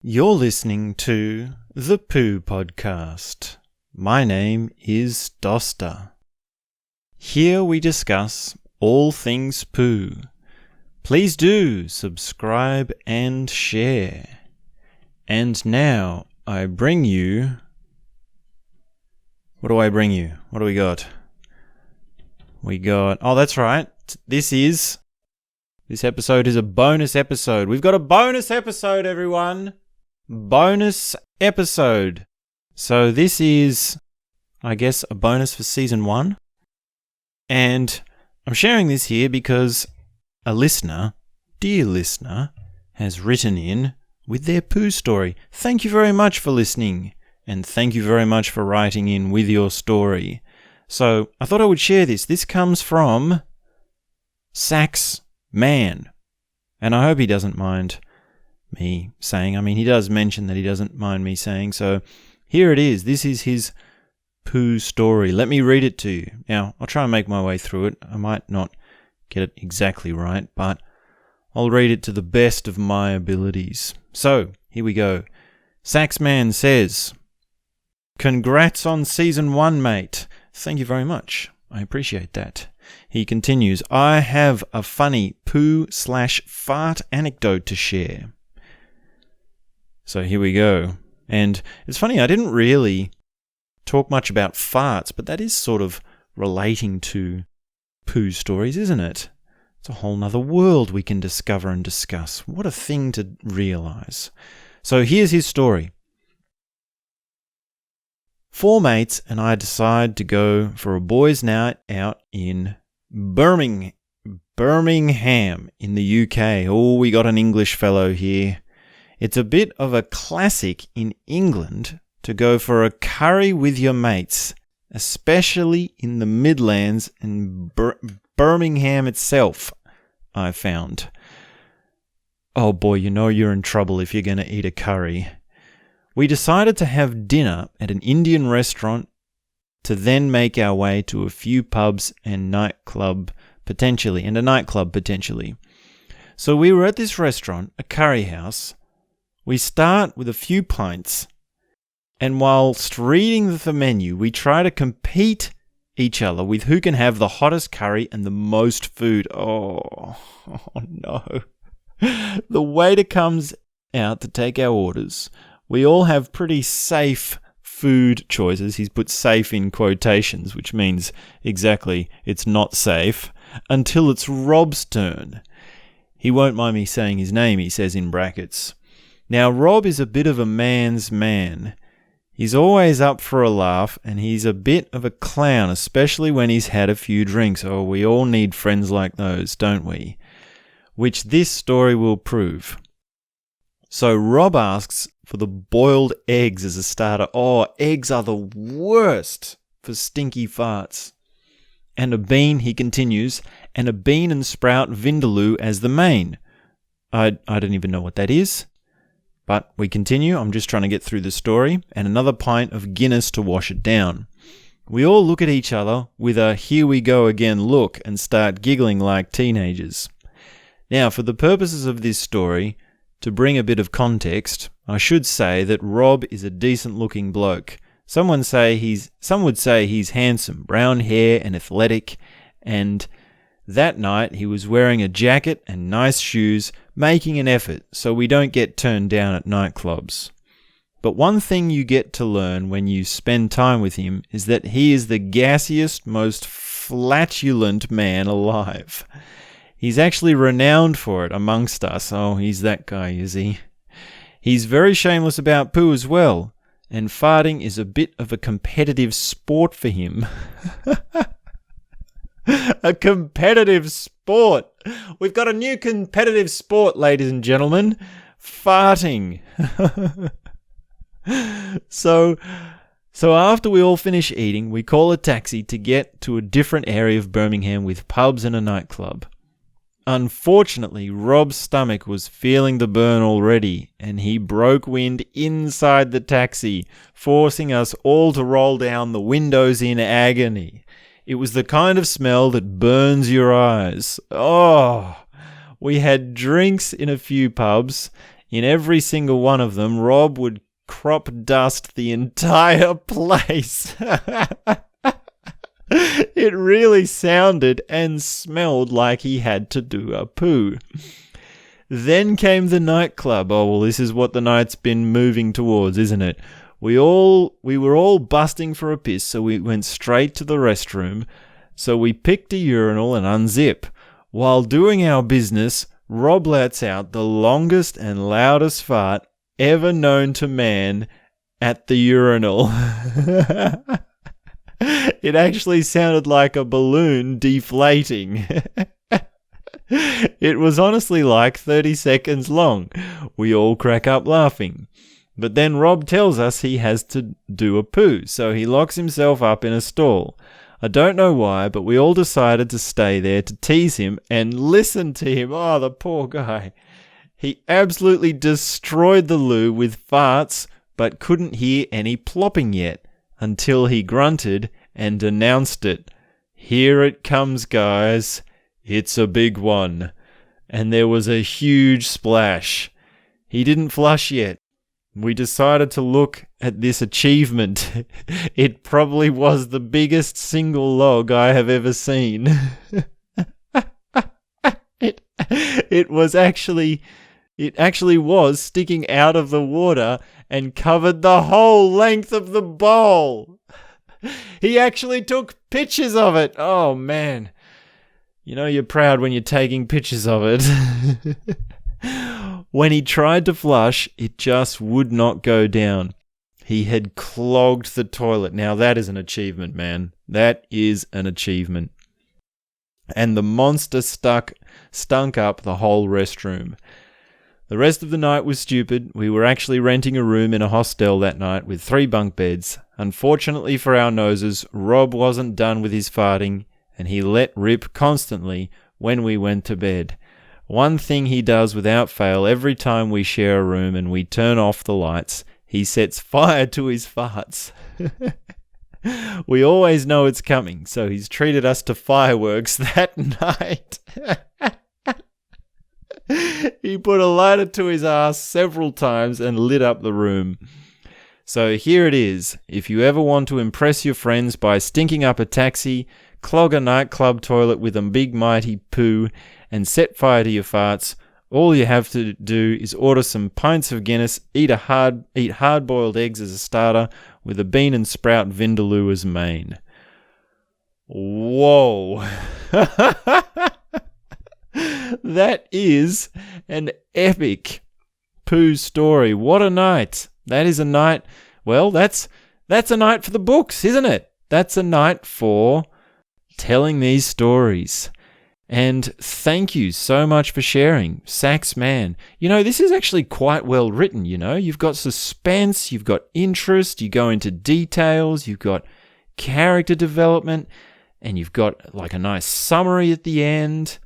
You're listening to the Poo Podcast. My name is Dosta. Here we discuss all things poo. Please do subscribe and share. And now I bring you... What do I bring you? What do we got? Oh, that's right. This episode is a bonus episode. We've got a bonus episode, everyone. Bonus episode. So this is, I guess, a bonus for season 1. And I'm sharing this here because a listener, dear listener, has written in with their poo story. Thank you very much for listening. And thank you very much for writing in with your story. So I thought I would share this. This comes from Sax Man. And I hope he doesn't mind me saying. I mean, he does mention that he doesn't mind me saying. So here it is. This is his poo story. Let me read it to you. Now, I'll try and make my way through it. I might not get it exactly right, but I'll read it to the best of my abilities. So, here we go. Saxman says, "Congrats on season 1, mate. Thank you very much. I appreciate that." He continues, "I have a funny poo/fart anecdote to share." So here we go. And it's funny, I didn't really talk much about farts, but that is sort of relating to poo stories, isn't it? It's a whole nother world we can discover and discuss. What a thing to realize. So here's his story. 4 mates and I decide to go for a boys' night out in Birmingham in the UK. Oh, we got an English fellow here. It's a bit of a classic in England to go for a curry with your mates, especially in the Midlands and Birmingham itself, I found. Oh boy, you know you're in trouble if you're going to eat a curry. We decided to have dinner at an Indian restaurant to then make our way to a few pubs and a nightclub potentially. So we were at this restaurant, a curry house. We start with a few pints, and whilst reading the menu, we try to compete each other with who can have the hottest curry and the most food. Oh no. The waiter comes out to take our orders. We all have pretty safe food choices. He's put safe in quotations, which means exactly it's not safe, until it's Rob's turn. He won't mind me saying his name, he says in brackets. Now, Rob is a bit of a man's man. He's always up for a laugh, and he's a bit of a clown, especially when he's had a few drinks. Oh, we all need friends like those, don't we? Which this story will prove. So Rob asks for the boiled eggs as a starter. Oh, eggs are the worst for stinky farts. And a bean, he continues, and a bean and sprout vindaloo as the main. I don't even know what that is. But we continue. I'm just trying to get through the story. And another pint of Guinness to wash it down. We all look at each other with a here we go again look and start giggling like teenagers. Now, for the purposes of this story, to bring a bit of context, I should say that Rob is a decent-looking bloke. Some would say he's handsome, brown hair and athletic, and that night he was wearing a jacket and nice shoes, making an effort so we don't get turned down at nightclubs. But one thing you get to learn when you spend time with him is that he is the gassiest, most flatulent man alive. He's actually renowned for it amongst us. Oh, he's that guy, is he? He's very shameless about poo as well, and farting is a bit of a competitive sport for him. A competitive sport. We've got a new competitive sport, ladies and gentlemen. Farting. So after we all finish eating, we call a taxi to get to a different area of Birmingham with pubs and a nightclub. Unfortunately, Rob's stomach was feeling the burn already, and he broke wind inside the taxi, forcing us all to roll down the windows in agony. It was the kind of smell that burns your eyes. Oh, we had drinks in a few pubs. In every single one of them, Rob would crop dust the entire place. It really sounded and smelled like he had to do a poo. Then came the nightclub. Oh, well, this is what the night's been moving towards, isn't it? We were all busting for a piss, so we went straight to the restroom. So we picked a urinal and unzip. While doing our business, Rob lets out the longest and loudest fart ever known to man at the urinal. It actually sounded like a balloon deflating. It was honestly like 30 seconds long. We all crack up laughing. But then Rob tells us he has to do a poo, so he locks himself up in a stall. I don't know why, but we all decided to stay there to tease him and listen to him. Oh, the poor guy. He absolutely destroyed the loo with farts, but couldn't hear any plopping yet, until he grunted and announced it. Here it comes, guys. It's a big one. And there was a huge splash. He didn't flush yet. We decided to look at this achievement. It probably was the biggest single log I have ever seen. It actually was sticking out of the water and covered the whole length of the bowl. He actually took pictures of it. Oh, man. You know you're proud when you're taking pictures of it. When he tried to flush, it just would not go down. He had clogged the toilet. Now that is an achievement, man. That is an achievement. And the monster stunk up the whole restroom. The rest of the night was stupid. We were actually renting a room in a hostel that night with 3 bunk beds. Unfortunately for our noses, Rob wasn't done with his farting, and he let rip constantly when we went to bed. One thing he does without fail every time we share a room and we turn off the lights, he sets fire to his farts. We always know it's coming, so he's treated us to fireworks that night. He put a lighter to his ass several times and lit up the room. So here it is. If you ever want to impress your friends by stinking up a taxi, clog a nightclub toilet with a big mighty poo, and set fire to your farts, all you have to do is order some pints of Guinness, eat hard-boiled eggs as a starter, with a bean and sprout vindaloo as main. Whoa. That is an epic poo story. What a night. That is a night, well, that's a night for the books, isn't it? That's a night for telling these stories. And thank you so much for sharing, Sax Man. You know, this is actually quite well written, you know. You've got suspense, you've got interest, you go into details, you've got character development, and you've got like a nice summary at the end.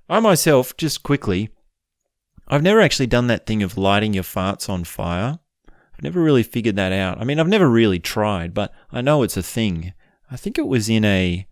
I myself, just quickly, I've never actually done that thing of lighting your farts on fire. I've never really figured that out. I mean, I've never really tried, but I know it's a thing. I think it was in a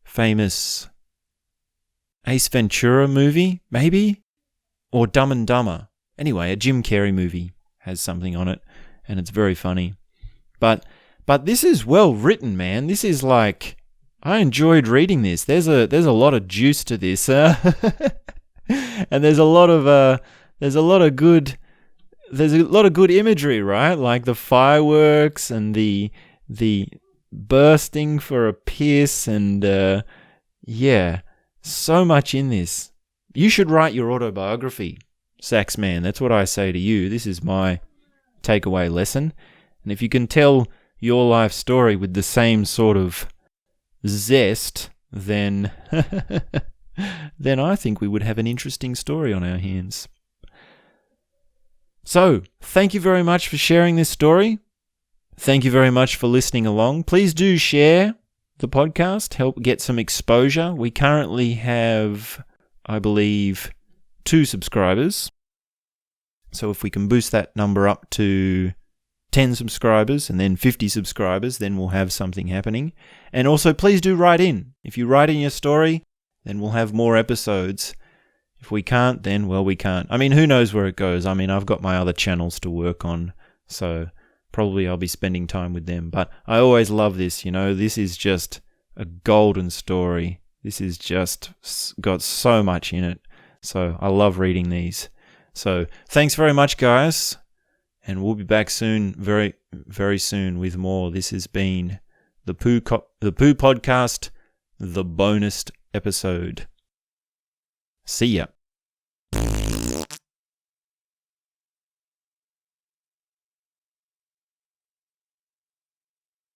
famous Ace Ventura movie, maybe? Or Dumb and Dumber. Anyway, a Jim Carrey movie has something on it, and it's very funny. But this is well written, man. This is like, I enjoyed reading this. There's a lot of juice to this, and there's a lot of good imagery, right? Like the fireworks and the bursting for a piss, and yeah. So much in this. You should write your autobiography, Sax Man. That's what I say to you. This is my takeaway lesson. And if you can tell your life story with the same sort of zest, then I think we would have an interesting story on our hands. So, thank you very much for sharing this story. Thank you very much for listening along. Please do share the podcast, help get some exposure. We currently have, I believe, 2 subscribers. So if we can boost that number up to 10 subscribers and then 50 subscribers, then we'll have something happening. And also, please do write in. If you write in your story, then we'll have more episodes If we can't, then, well, we can't. I mean, who knows where it goes? I mean, I've got my other channels to work on, so probably I'll be spending time with them. But I always love this, This is just a golden story. This is just got so much in it. So I love reading these. So thanks very much, guys. And we'll be back soon, very, very soon with more. This has been the Poo Podcast, the bonus episode. See ya.